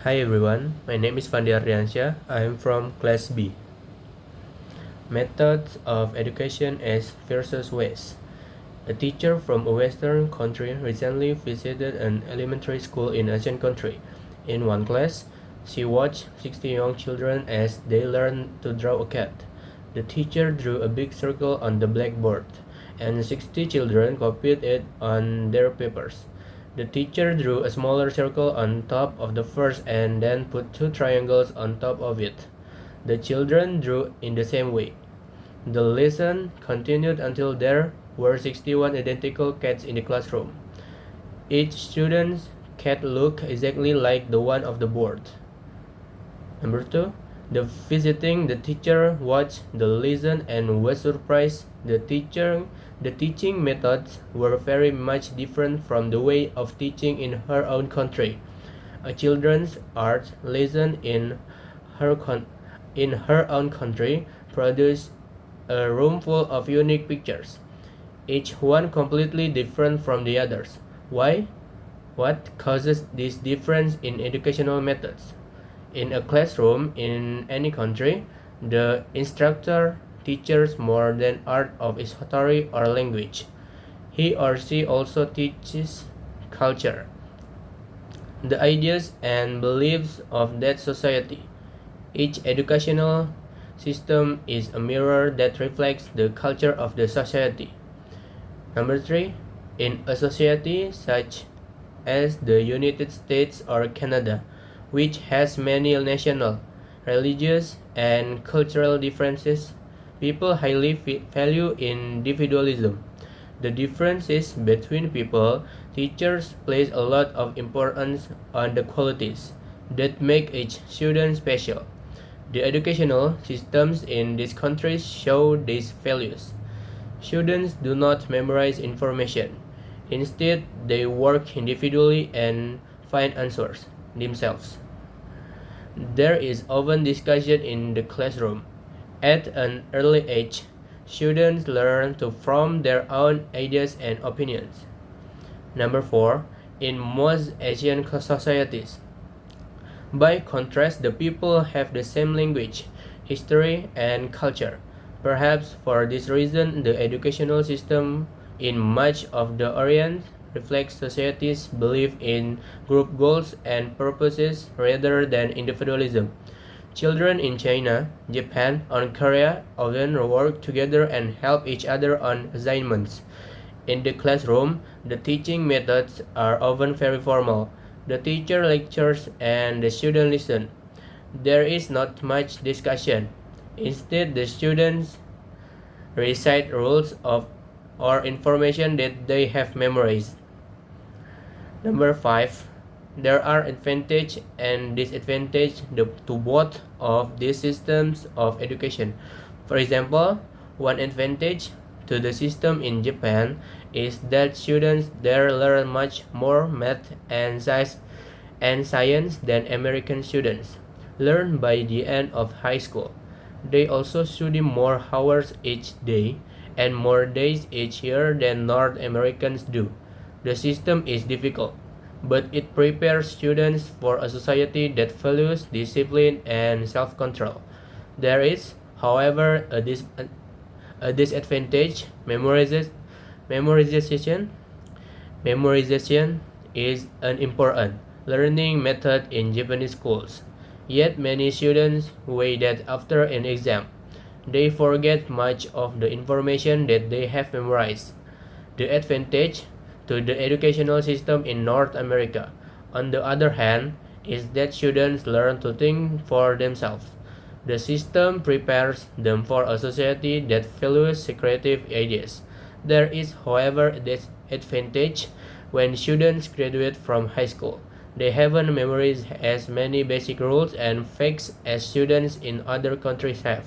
Hi everyone, my name is Fandi Ardiansyah. I am from class B. Methods of education as versus ways. A teacher from a Western country recently visited an elementary school in an Asian country. In one class, she watched 60 young children as they learned to draw a cat. The teacher drew a big circle on the blackboard, and 60 children copied it on their papers. The teacher drew a smaller circle on top of the first and then put two triangles on top of it. The children drew in the same way. The lesson continued until there were 61 identical cats in the classroom. Each student's cat looked exactly like the one of the board. Number 2. The teacher watched the lesson and was surprised. The teaching methods were very much different from the way of teaching in her own country. A children's art lesson in her own country produced a room full of unique pictures, each one completely different from the others. Why? What causes this difference in educational methods? In a classroom in any country, the instructor teaches more than art of history or language. He or she also teaches culture, the ideas and beliefs of that society. Each educational system is a mirror that reflects the culture of the society. Number 3. In a society such as the United States or Canada, which has many national, religious, and cultural differences, people highly value individualism. The differences between people, teachers place a lot of importance on the qualities that make each student special. The educational systems in these countries show these values. Students do not memorize information. Instead, they work individually and find answers themselves. There is often discussion in the classroom. At an early age, students learn to form their own ideas and opinions. Number 4. In most Asian societies, by contrast, the people have the same language, history, and culture. Perhaps for this reason, the educational system in much of the Orient reflects society's belief in group goals and purposes rather than individualism. Children in China, Japan, and Korea often work together and help each other on assignments. In the classroom, the teaching methods are often very formal. The teacher lectures and the student listen. There is not much discussion. Instead, the students recite rules or information that they have memorized. Number 5. There are advantages and disadvantages to both of these systems of education. For example, one advantage to the system in Japan is that students there learn much more math and science than American students learn by the end of high school. They also study more hours each day and more days each year than North Americans do. The system is difficult, but it prepares students for a society that values discipline and self-control. There is, however, a disadvantage. Memorization. Memorization is an important learning method in Japanese schools. Yet many students wait that after an exam, they forget much of the information that they have memorized. The advantage to the educational system in North America, on the other hand, is that students learn to think for themselves. The system prepares them for a society that values creative ideas. There is, however, a disadvantage when students graduate from high school. They haven't memorized as many basic rules and facts as students in other countries have.